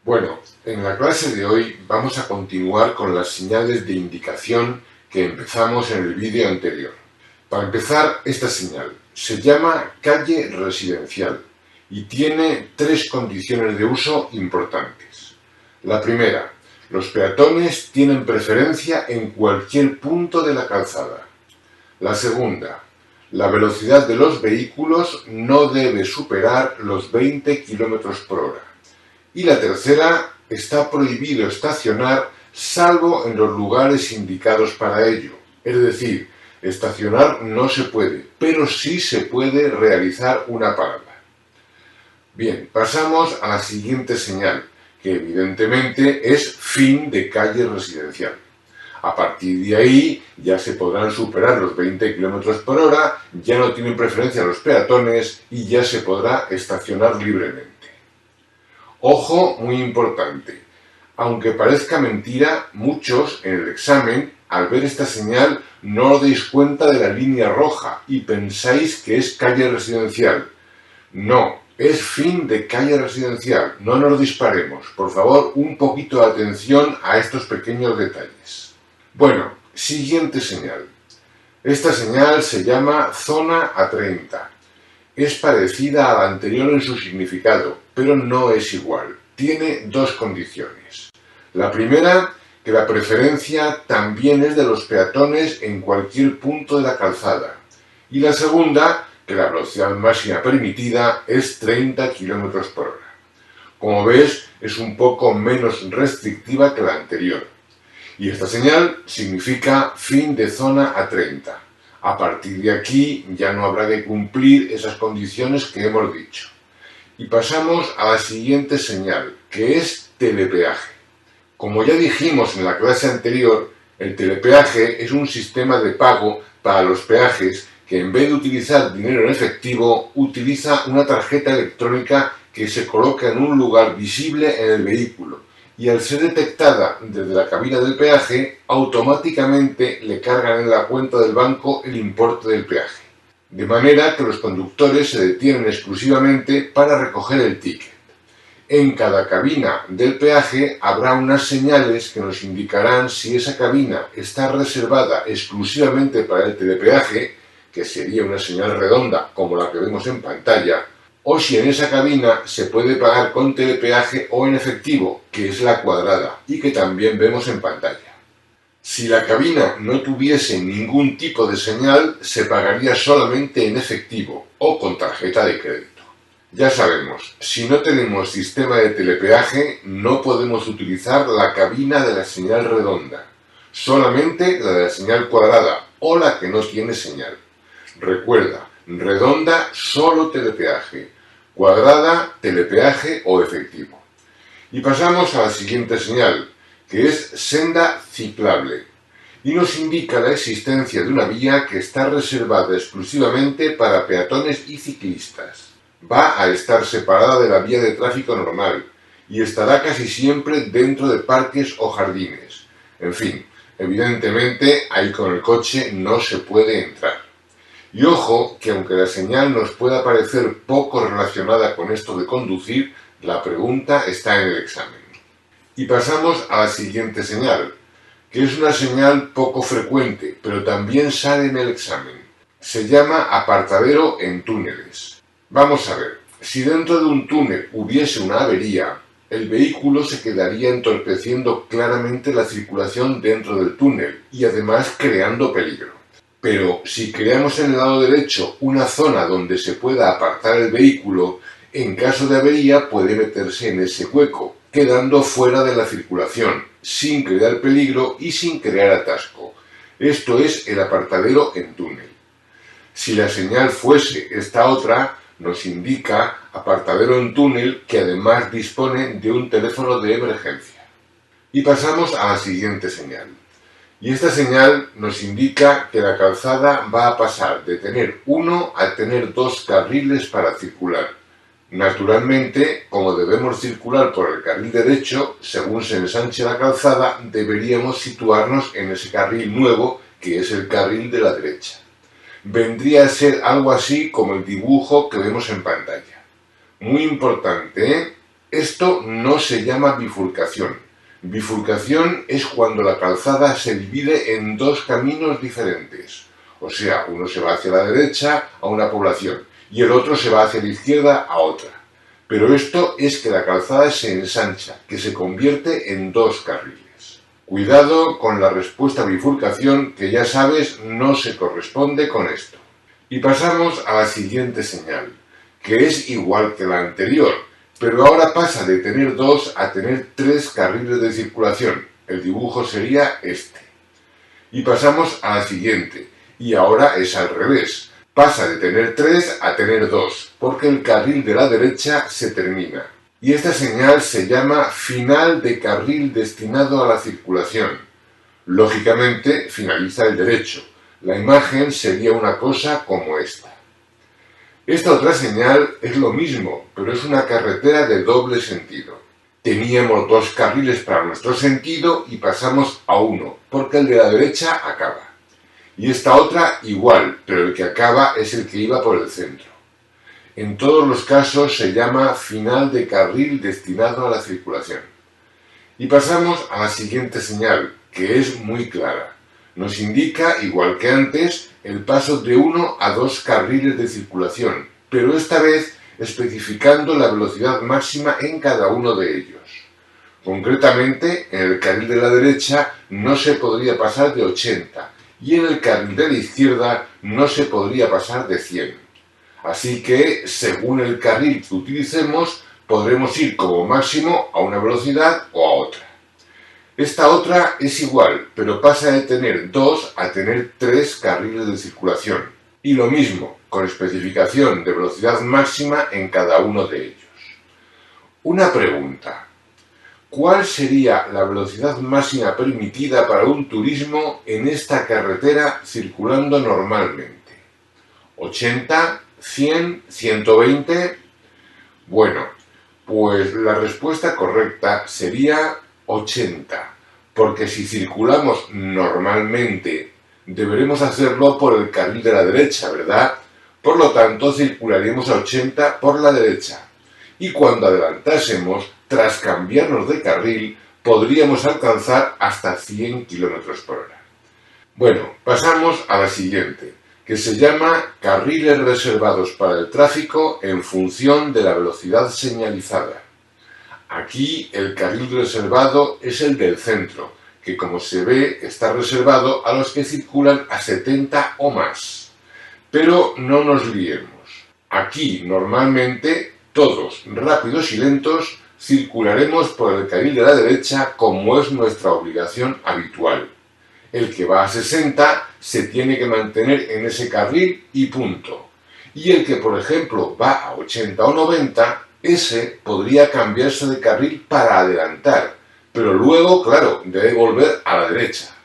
Bueno, en la clase de hoy vamos a continuar con las señales de indicación que empezamos en el vídeo anterior. Para empezar, esta señal se llama calle residencial y tiene tres condiciones de uso importantes. La primera, los peatones tienen preferencia en cualquier punto de la calzada. La segunda, la velocidad de los vehículos no debe superar los 20 km por hora. Y la tercera, está prohibido estacionar salvo en los lugares indicados para ello. Es decir, estacionar no se puede, pero sí se puede realizar una parada. Bien, pasamos a la siguiente señal, que evidentemente es fin de calle residencial. A partir de ahí ya se podrán superar los 20 km por hora, ya no tienen preferencia los peatones y ya se podrá estacionar libremente. Ojo, muy importante. Aunque parezca mentira, muchos en el examen, al ver esta señal, no os dais cuenta de la línea roja y pensáis que es calle residencial. No, es fin de calle residencial. No nos disparemos. Por favor, un poquito de atención a estos pequeños detalles. Bueno, siguiente señal. Esta señal se llama zona A30. Es parecida a la anterior en su significado, pero no es igual. Tiene dos condiciones. La primera, que la preferencia también es de los peatones en cualquier punto de la calzada. Y la segunda, que la velocidad máxima permitida es 30 km por hora. Como ves, es un poco menos restrictiva que la anterior. Y esta señal significa fin de zona A30. A partir de aquí ya no habrá que cumplir esas condiciones que hemos dicho. Y pasamos a la siguiente señal, que es telepeaje. Como ya dijimos en la clase anterior, el telepeaje es un sistema de pago para los peajes que en vez de utilizar dinero en efectivo, utiliza una tarjeta electrónica que se coloca en un lugar visible en el vehículo. Y al ser detectada desde la cabina del peaje, automáticamente le cargan en la cuenta del banco el importe del peaje. De manera que los conductores se detienen exclusivamente para recoger el ticket. En cada cabina del peaje habrá unas señales que nos indicarán si esa cabina está reservada exclusivamente para el telepeaje, que sería una señal redonda como la que vemos en pantalla, o si en esa cabina se puede pagar con telepeaje o en efectivo, que es la cuadrada y que también vemos en pantalla. Si la cabina no tuviese ningún tipo de señal, se pagaría solamente en efectivo o con tarjeta de crédito. Ya sabemos, si no tenemos sistema de telepeaje, no podemos utilizar la cabina de la señal redonda, solamente la de la señal cuadrada o la que no tiene señal. Recuerda, redonda solo telepeaje, cuadrada telepeaje o efectivo. Y pasamos a la siguiente señal, que es senda ciclable, y nos indica la existencia de una vía que está reservada exclusivamente para peatones y ciclistas. Va a estar separada de la vía de tráfico normal y estará casi siempre dentro de parques o jardines. En fin, evidentemente ahí con el coche no se puede entrar. Y ojo, que aunque la señal nos pueda parecer poco relacionada con esto de conducir, la pregunta está en el examen. Y pasamos a la siguiente señal, que es una señal poco frecuente, pero también sale en el examen. Se llama apartadero en túneles. Vamos a ver, si dentro de un túnel hubiese una avería, el vehículo se quedaría entorpeciendo claramente la circulación dentro del túnel y además creando peligro. Pero si creamos en el lado derecho una zona donde se pueda apartar el vehículo, en caso de avería puede meterse en ese hueco, quedando fuera de la circulación, sin crear peligro y sin crear atasco. Esto es el apartadero en túnel. Si la señal fuese esta otra, nos indica apartadero en túnel que además dispone de un teléfono de emergencia. Y pasamos a la siguiente señal. Y esta señal nos indica que la calzada va a pasar de tener uno a tener dos carriles para circular. Naturalmente, como debemos circular por el carril derecho, según se ensanche la calzada, deberíamos situarnos en ese carril nuevo, que es el carril de la derecha. Vendría a ser algo así como el dibujo que vemos en pantalla. Muy importante, ¿eh? Esto no se llama bifurcación. Bifurcación es cuando la calzada se divide en dos caminos diferentes. O sea, uno se va hacia la derecha a una población y el otro se va hacia la izquierda a otra. Pero esto es que la calzada se ensancha, que se convierte en dos carriles. Cuidado con la respuesta bifurcación, que ya sabes no se corresponde con esto. Y pasamos a la siguiente señal, que es igual que la anterior, pero ahora pasa de tener dos a tener tres carriles de circulación. El dibujo sería este. Y pasamos a la siguiente, y ahora es al revés. Pasa de tener tres a tener dos, porque el carril de la derecha se termina. Y esta señal se llama final de carril destinado a la circulación. Lógicamente finaliza el derecho. La imagen sería una cosa como esta. Esta otra señal es lo mismo, pero es una carretera de doble sentido. Teníamos dos carriles para nuestro sentido y pasamos a uno, porque el de la derecha acaba. Y esta otra igual, pero el que acaba es el que iba por el centro. En todos los casos se llama final de carril destinado a la circulación. Y pasamos a la siguiente señal, que es muy clara. Nos indica, igual que antes, el paso de uno a dos carriles de circulación, pero esta vez especificando la velocidad máxima en cada uno de ellos. Concretamente, en el carril de la derecha no se podría pasar de 80 y en el carril de la izquierda no se podría pasar de 100. Así que, según el carril que utilicemos, podremos ir como máximo a una velocidad o a otra. Esta otra es igual, pero pasa de tener dos a tener tres carriles de circulación. Y lo mismo, con especificación de velocidad máxima en cada uno de ellos. Una pregunta. ¿Cuál sería la velocidad máxima permitida para un turismo en esta carretera circulando normalmente? ¿80? ¿100? ¿120? Bueno, pues la respuesta correcta sería 80, porque si circulamos normalmente, deberemos hacerlo por el carril de la derecha, ¿verdad? Por lo tanto, circularemos a 80 por la derecha. Y cuando adelantásemos, tras cambiarnos de carril, podríamos alcanzar hasta 100 km por hora. Bueno, pasamos a la siguiente, que se llama carriles reservados para el tráfico en función de la velocidad señalizada. Aquí el carril reservado es el del centro, que como se ve está reservado a los que circulan a 70 o más. Pero no nos liemos. Aquí normalmente todos, rápidos y lentos, circularemos por el carril de la derecha como es nuestra obligación habitual. El que va a 60 se tiene que mantener en ese carril y punto. Y el que, por ejemplo, va a 80 o 90, ese podría cambiarse de carril para adelantar, pero luego, claro, debe volver a la derecha.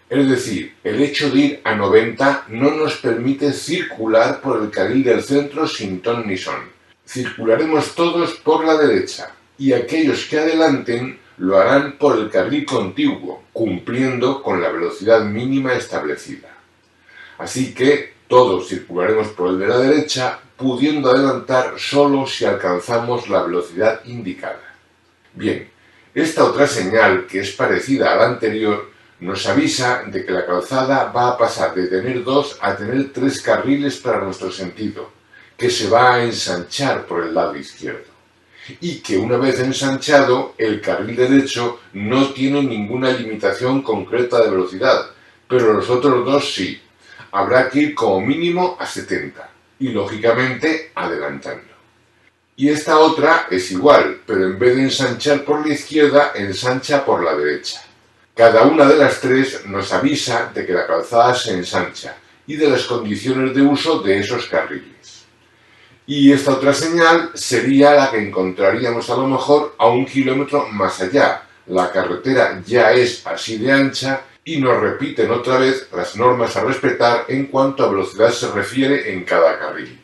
Es decir, el hecho de ir a 90 no nos permite circular por el carril del centro sin ton ni son. Circularemos todos por la derecha, y aquellos que adelanten lo harán por el carril contiguo, cumpliendo con la velocidad mínima establecida. Así que todos circularemos por el de la derecha, pudiendo adelantar solo si alcanzamos la velocidad indicada. Bien, esta otra señal, que es parecida a la anterior, nos avisa de que la calzada va a pasar de tener dos a tener tres carriles para nuestro sentido, que se va a ensanchar por el lado izquierdo. Y que una vez ensanchado, el carril derecho no tiene ninguna limitación concreta de velocidad, pero los otros dos sí. Habrá que ir como mínimo a 70 y lógicamente adelantando. Y esta otra es igual, pero en vez de ensanchar por la izquierda, ensancha por la derecha. Cada una de las tres nos avisa de que la calzada se ensancha y de las condiciones de uso de esos carriles. Y esta otra señal sería la que encontraríamos a lo mejor a 1 kilómetro más allá. La carretera ya es así de ancha y nos repiten otra vez las normas a respetar en cuanto a velocidad se refiere en cada carril.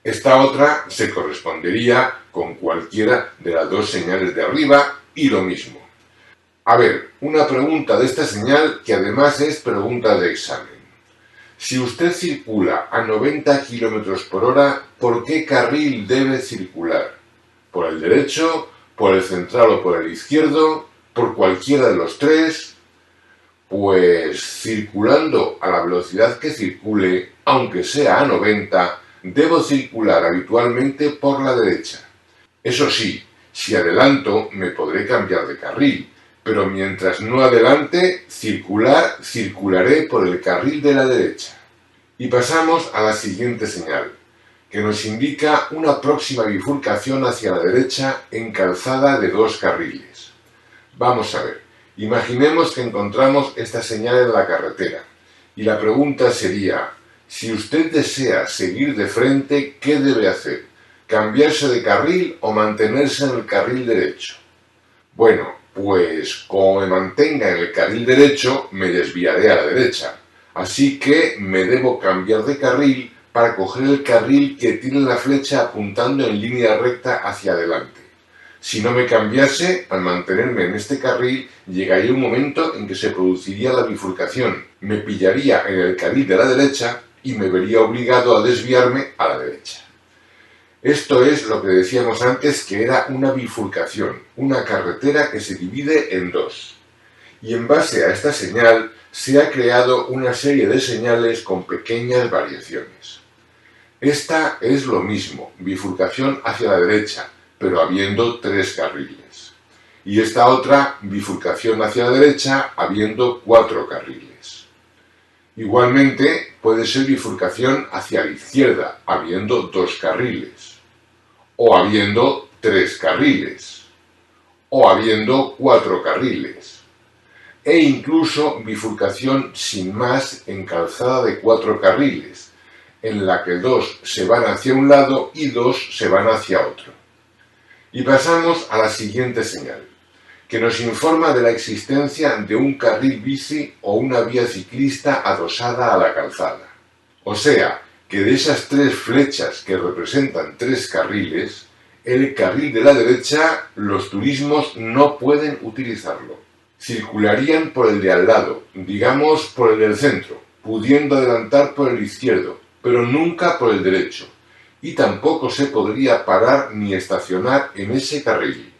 Esta otra se correspondería con cualquiera de las dos señales de arriba y lo mismo. A ver, una pregunta de esta señal que además es pregunta de examen. Si usted circula a 90 km por hora, ¿por qué carril debe circular? ¿Por el derecho, por el central o por el izquierdo, por cualquiera de los tres? Pues circulando a la velocidad que circule, aunque sea a 90, debo circular habitualmente por la derecha. Eso sí, si adelanto me podré cambiar de carril, pero mientras no adelante, circularé por el carril de la derecha. Y pasamos a la siguiente señal, que nos indica una próxima bifurcación hacia la derecha en calzada de 2 carriles. Vamos a ver, imaginemos que encontramos esta señal en la carretera, y la pregunta sería, si usted desea seguir de frente, ¿qué debe hacer? ¿Cambiarse de carril o mantenerse en el carril derecho? Bueno, pues como me mantenga en el carril derecho, me desviaré a la derecha. Así que me debo cambiar de carril para coger el carril que tiene la flecha apuntando en línea recta hacia adelante. Si no me cambiase, al mantenerme en este carril, llegaría un momento en que se produciría la bifurcación. Me pillaría en el carril de la derecha y me vería obligado a desviarme a la derecha. Esto es lo que decíamos antes, que era una bifurcación, una carretera que se divide en dos. Y en base a esta señal se ha creado una serie de señales con pequeñas variaciones. Esta es lo mismo, bifurcación hacia la derecha, pero habiendo 3 carriles. Y esta otra, bifurcación hacia la derecha, habiendo 4 carriles. Igualmente, puede ser bifurcación hacia la izquierda, habiendo 2 carriles. O habiendo 3 carriles. O habiendo 4 carriles. E incluso bifurcación sin más en calzada de 4 carriles, en la que 2 se van hacia un lado y 2 se van hacia otro. Y pasamos a la siguiente señal, que nos informa de la existencia de un carril bici o una vía ciclista adosada a la calzada. O sea, que de esas 3 flechas que representan 3 carriles, el carril de la derecha los turismos no pueden utilizarlo. Circularían por el de al lado, digamos por el del centro, pudiendo adelantar por el izquierdo, pero nunca por el derecho, y tampoco se podría parar ni estacionar en ese carril.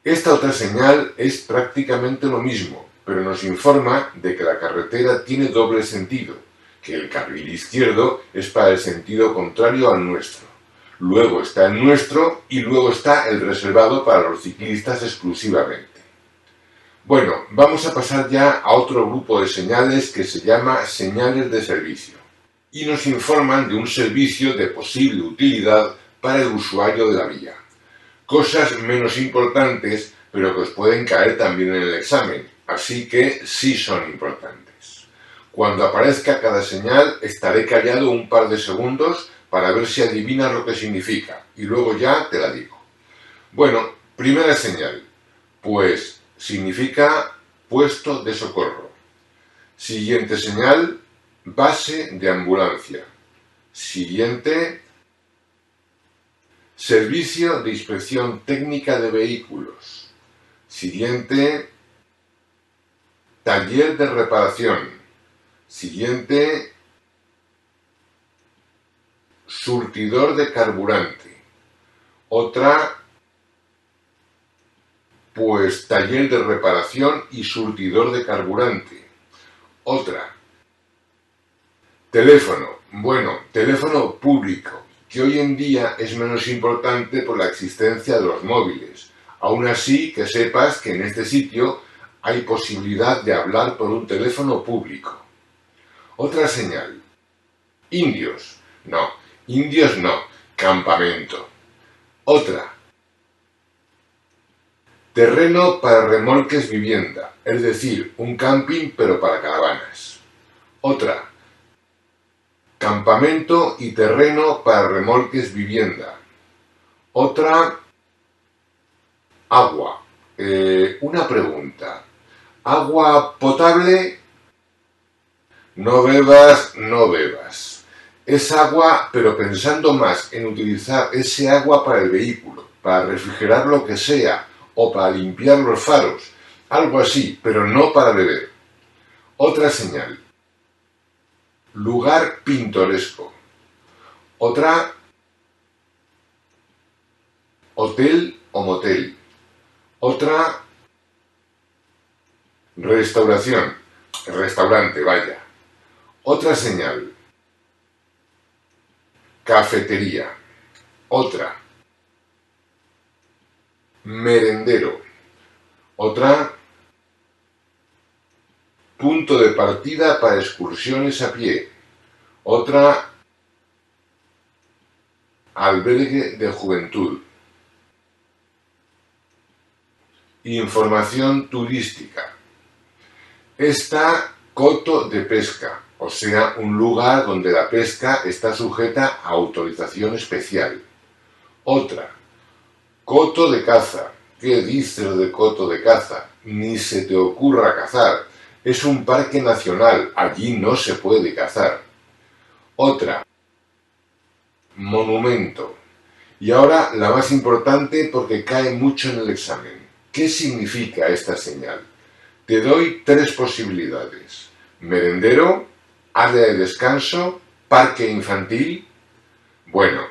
Esta otra señal es prácticamente lo mismo, pero nos informa de que la carretera tiene doble sentido, que el carril izquierdo es para el sentido contrario al nuestro. Luego está el nuestro y luego está el reservado para los ciclistas exclusivamente. Bueno, vamos a pasar ya a otro grupo de señales que se llama señales de servicio y nos informan de un servicio de posible utilidad para el usuario de la vía. Cosas menos importantes, pero que os pueden caer también en el examen, así que sí son importantes. Cuando aparezca cada señal, estaré callado un par de segundos para ver si adivinas lo que significa, y luego ya te la digo. Bueno, primera señal, pues significa puesto de socorro. Siguiente señal, base de ambulancia. Siguiente, servicio de inspección técnica de vehículos. Siguiente, taller de reparación. Siguiente, surtidor de carburante. Otra, pues taller de reparación y surtidor de carburante. Otra, teléfono. Bueno, teléfono público, que hoy en día es menos importante por la existencia de los móviles. Aún así, que sepas que en este sitio hay posibilidad de hablar por un teléfono público. Otra señal. Indios. No, indios no. Campamento. Otra. Terreno para remolques vivienda, es decir, un camping pero para caravanas. Otra. Campamento y terreno para remolques vivienda. Otra. Agua. Una pregunta. ¿Agua potable? No bebas, no bebas. Es agua, pero pensando más en utilizar ese agua para el vehículo, para refrigerar lo que sea, o para limpiar los faros, algo así, pero no para beber. Otra señal. Lugar pintoresco. Otra. hotel o motel. Otra, restauración, restaurante, vaya. Otra señal, cafetería. Otra, merendero. Otra, punto de partida para excursiones a pie. Otra, albergue de juventud. Información turística. Esta, coto de pesca, o sea, un lugar donde la pesca está sujeta a autorización especial. Otra, coto de caza. ¿Qué dices de coto de caza? Ni se te ocurra cazar. Es un parque nacional, allí no se puede cazar. Otra, monumento. Y ahora la más importante porque cae mucho en el examen. ¿Qué significa esta señal? Te doy tres posibilidades: merendero, área de descanso, parque infantil. Bueno,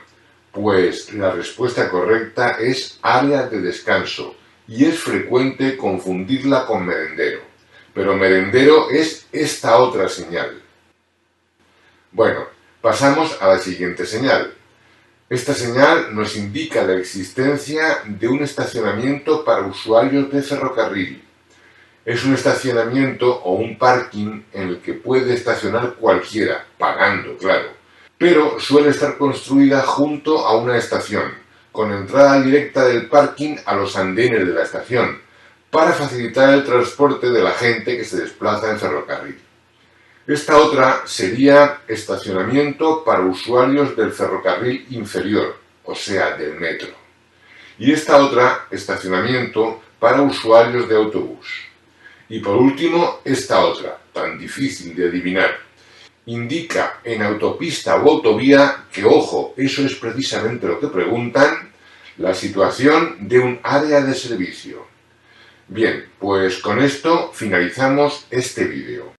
pues la respuesta correcta es área de descanso y es frecuente confundirla con merendero, pero merendero es esta otra señal. Bueno, pasamos a la siguiente señal. Esta señal nos indica la existencia de un estacionamiento para usuarios de ferrocarril. Es un estacionamiento o un parking en el que puede estacionar cualquiera, pagando, claro, pero suele estar construida junto a una estación, con entrada directa del parking a los andenes de la estación, para facilitar el transporte de la gente que se desplaza en ferrocarril. Esta otra sería estacionamiento para usuarios del ferrocarril inferior, o sea, del metro. Y esta otra, estacionamiento para usuarios de autobús. Y por último, esta otra, tan difícil de adivinar. Indica en autopista o autovía que, ojo, eso es precisamente lo que preguntan, la situación de un área de servicio. Bien, pues con esto finalizamos este vídeo.